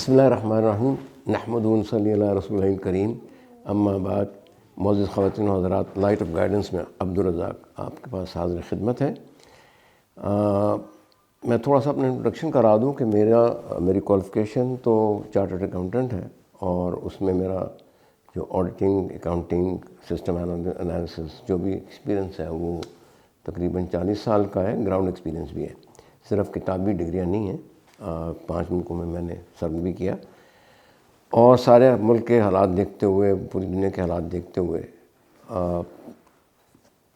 بسم اللہ الرحمن الرحیم نحمد و نصلی علی رسول کریم اما بعد. معزز خواتین و حضرات، لائٹ آف گائیڈنس میں عبدالرزاق آپ کے پاس حاضر خدمت ہے. میں تھوڑا سا اپنا انٹروڈکشن کرا دوں کہ میری کوالیفیکیشن تو چارٹرڈ اکاؤنٹنٹ ہے، اور اس میں میرا جو آڈیٹنگ، اکاؤنٹنگ، سسٹم انالیسس جو بھی ایکسپیرینس ہے وہ تقریباً 40 سال کا ہے. گراؤنڈ ایکسپیرینس بھی ہے، صرف کتابی ڈگریاں نہیں ہیں. 5 ملکوں میں نے سرو بھی کیا، اور سارے ملک کے حالات دیکھتے ہوئے، پوری دنیا کے حالات دیکھتے ہوئے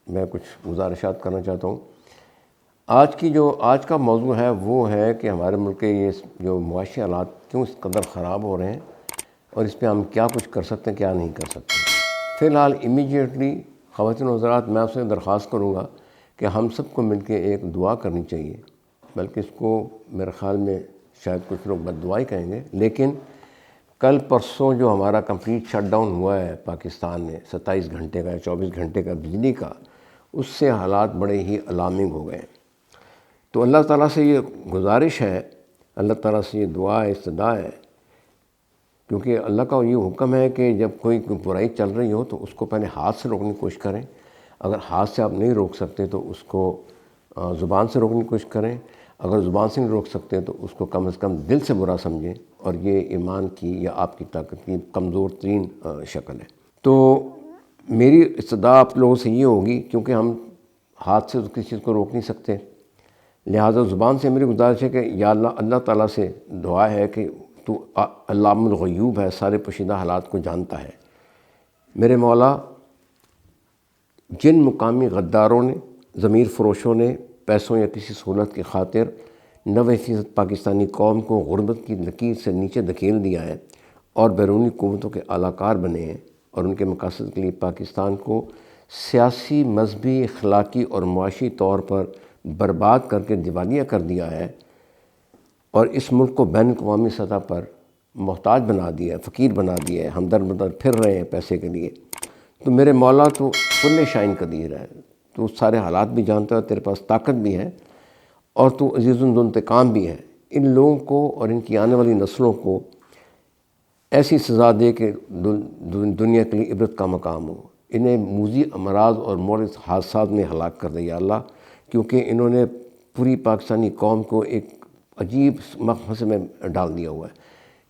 میں کچھ گزارشات کرنا چاہتا ہوں. آج کا موضوع ہے وہ ہے کہ ہمارے ملک کے یہ جو معاشی حالات کیوں اس قدر خراب ہو رہے ہیں، اور اس پہ ہم کیا کچھ کر سکتے ہیں، کیا نہیں کر سکتے. فی الحال امیڈیٹلی خواتین و حضرات میں آپ سے درخواست کروں گا کہ ہم سب کو مل کے ایک دعا کرنی چاہیے. بلکہ اس کو میرے خیال میں شاید کچھ لوگ بد دعائی کہیں گے، لیکن کل پرسوں جو ہمارا کمپلیٹ شٹ ڈاؤن ہوا ہے پاکستان میں 27 گھنٹے کا یا 24 گھنٹے کا بجلی کا، اس سے حالات بڑے ہی الارمنگ ہو گئے. تو اللہ تعالیٰ سے یہ گزارش ہے، اللہ تعالیٰ سے یہ دعا ہے، استدعا ہے، کیونکہ اللہ کا یہ حکم ہے کہ جب کوئی برائی چل رہی ہو تو اس کو پہلے ہاتھ سے روکنے کی کوشش کریں. اگر ہاتھ سے آپ نہیں روک سکتے تو اس کو زبان سے روکنے کی کوشش کریں. اگر زبان سے نہیں روک سکتے تو اس کو کم از کم دل سے برا سمجھیں، اور یہ ایمان کی یا آپ کی طاقت کی کمزور ترین شکل ہے. تو میری استدعا آپ لوگوں سے یہ ہوگی، کیونکہ ہم ہاتھ سے کسی چیز کو روک نہیں سکتے، لہٰذا زبان سے میری گزارش ہے کہ یا اللہ تعالیٰ سے دعا ہے کہ تو علام الغیوب ہے، سارے پوشیدہ حالات کو جانتا ہے. میرے مولا، جن مقامی غداروں نے، ضمیر فروشوں نے پیسوں یا کسی سہولت کی خاطر 90% پاکستانی قوم کو غربت کی لکیر سے نیچے دھکیل دیا ہے اور بیرونی قوتوں کے اعلی کار بنے ہیں، اور ان کے مقاصد کے لیے پاکستان کو سیاسی، مذہبی، اخلاقی اور معاشی طور پر برباد کر کے دیوالیہ کر دیا ہے، اور اس ملک کو بین الاقوامی سطح پر محتاج بنا دیا ہے، فقیر بنا دیا ہے، ہمدرد مدد پھر رہے ہیں پیسے کے لیے. تو میرے مولا تو کل شائن قدیر ہے، تو سارے حالات بھی جانتا ہے، تیرے پاس طاقت بھی ہے، اور تو عزیز ذو انتقام بھی ہے. ان لوگوں کو اور ان کی آنے والی نسلوں کو ایسی سزا دے کہ دنیا کے لیے عبرت کا مقام ہو. انہیں موذی امراض اور مورد حادثات میں ہلاک کر دے یا اللہ، کیونکہ انہوں نے پوری پاکستانی قوم کو ایک عجیب مخمصے میں ڈال دیا ہوا ہے.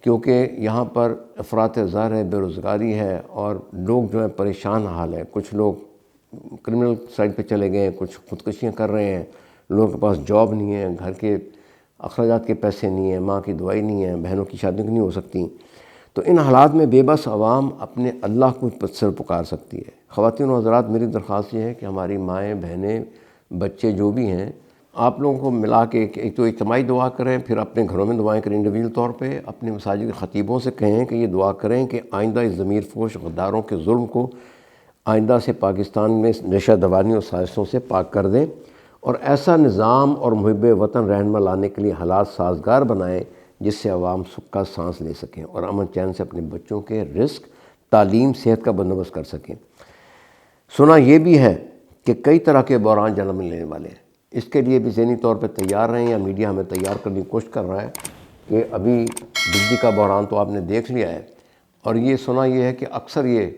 کیونکہ یہاں پر افراط زر ہے، بے روزگاری ہے، اور لوگ جو ہے پریشان حال ہیں. کچھ لوگ کرمنل سائڈ پہ چلے گئے ہیں، کچھ خودکشیاں کر رہے ہیں، لوگوں کے پاس جاب نہیں ہے، گھر کے اخراجات کے پیسے نہیں ہیں، ماں کی دوائی نہیں ہے، بہنوں کی شادیاں نہیں ہو سکتی. تو ان حالات میں بے بس عوام اپنے اللہ کو سر پکار سکتی ہے. خواتین و حضرات، میری درخواست یہ ہے کہ ہماری مائیں، بہنیں، بچے جو بھی ہیں، آپ لوگوں کو ملا کے ایک تو اجتماعی دعا کریں، پھر اپنے گھروں میں دعائیں کریں. انڈیویجول طور پہ اپنے مساجد کے خطیبوں سے کہیں کہ یہ دعا کریں کہ آئندہ اس ضمیر فروش غداروں کے ظلم کو آئندہ سے پاکستان میں نشہ دوانی اور سازشوں سے پاک کر دیں، اور ایسا نظام اور محب وطن رہنما لانے کے لیے حالات سازگار بنائیں جس سے عوام سکھ کا سانس لے سکیں اور امن چین سے اپنے بچوں کے رزق، تعلیم، صحت کا بندوبست کر سکیں. سنا یہ بھی ہے کہ کئی طرح کے بحران جنم لینے والے ہیں. اس کے لیے بھی ذہنی طور پہ تیار رہیں، یا میڈیا ہمیں تیار کرنے کی کوشش کر رہا ہے کہ ابھی بجلی کا بحران تو آپ نے دیکھ لیا ہے، اور یہ سنا یہ ہے کہ اکثر یہ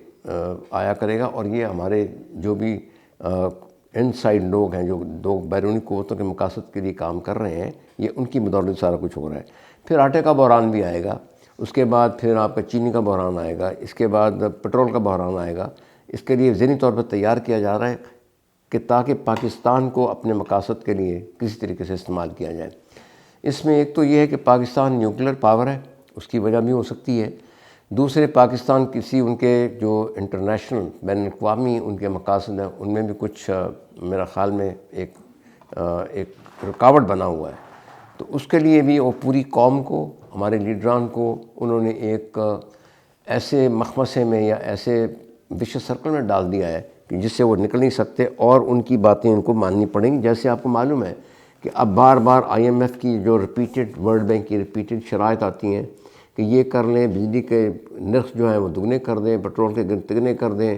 آیا کرے گا، اور یہ ہمارے جو بھی ان سائڈ لوگ ہیں، جو دو بیرونی قوتوں کے مقاصد کے لیے کام کر رہے ہیں، یہ ان کی بدولت سارا کچھ ہو رہا ہے. پھر آٹے کا بحران بھی آئے گا، اس کے بعد پھر آپ کا چینی کا بحران آئے گا، اس کے بعد پٹرول کا بحران آئے گا. اس کے لیے ذہنی طور پر تیار کیا جا رہا ہے کہ تاکہ پاکستان کو اپنے مقاصد کے لیے کسی طریقے سے استعمال کیا جائے. اس میں ایک تو یہ ہے کہ پاکستان نیوکلیر پاور ہے، اس کی وجہ بھی ہو سکتی ہے. دوسرے، پاکستان کسی ان کے جو انٹرنیشنل، بین الاقوامی ان کے مقاصد ہیں، ان میں بھی کچھ میرا خیال میں ایک رکاوٹ بنا ہوا ہے. تو اس کے لیے بھی وہ پوری قوم کو، ہمارے لیڈران کو، انہوں نے ایک ایسے مخمصے میں یا ایسے وشیس سرکل میں ڈال دیا ہے کہ جس سے وہ نکل نہیں سکتے، اور ان کی باتیں ان کو ماننی پڑیں گی. جیسے آپ کو معلوم ہے کہ اب بار بار IMF کی جو ریپیٹڈ، ورلڈ بینک کی ریپیٹڈ شرائط آتی ہیں کہ یہ کر لیں، بجلی کے نرخ جو ہیں وہ دگنے کر دیں، پٹرول کے تگنے کر دیں،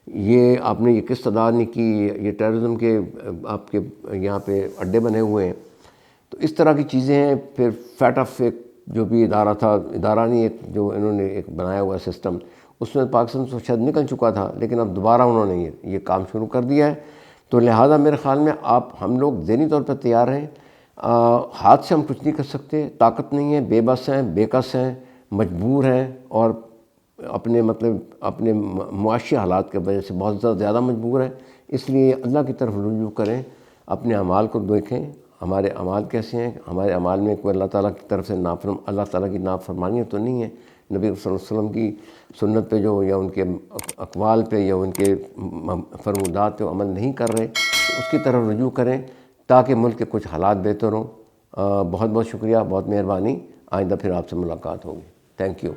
یہ آپ نے یہ قسط ادا نہیں کی، یہ ٹیررزم کے آپ کے یہاں پہ اڈے بنے ہوئے ہیں. تو اس طرح کی چیزیں ہیں. پھر فیٹ آف جو بھی ادارہ نہیں، ایک جو انہوں نے ایک بنایا ہوا سسٹم، اس میں پاکستان سے شاید نکل چکا تھا، لیکن اب دوبارہ انہوں نے یہ کام شروع کر دیا ہے۔ تو لہٰذا میرے خیال میں ہم لوگ ذہنی طور پر تیار ہیں۔ ہاتھ سے ہم کچھ نہیں کر سکتے، طاقت نہیں ہے، بے بس ہیں، بے کس ہیں، مجبور ہیں، اور اپنے معاشی حالات کی وجہ سے بہت زیادہ مجبور ہیں۔ اس لیے اللہ کی طرف رجوع کریں، اپنے اعمال کو دیکھیں، ہمارے اعمال کیسے ہیں، ہمارے اعمال میں کوئی اللہ تعالیٰ کی طرف سے اللہ تعالیٰ کی نافرمانی تو نہیں ہے، نبی صلی اللہ علیہ وسلم کی سنت پہ یا ان کے اقوال پہ یا ان کے فرمودات پہ عمل نہیں کر رہے، تو اس کی طرف رجوع کریں تاکہ ملک کے کچھ حالات بہتر ہوں۔ بہت بہت شکریہ، بہت مہربانی، آئندہ پھر آپ سے ملاقات ہوگی۔ Thank you.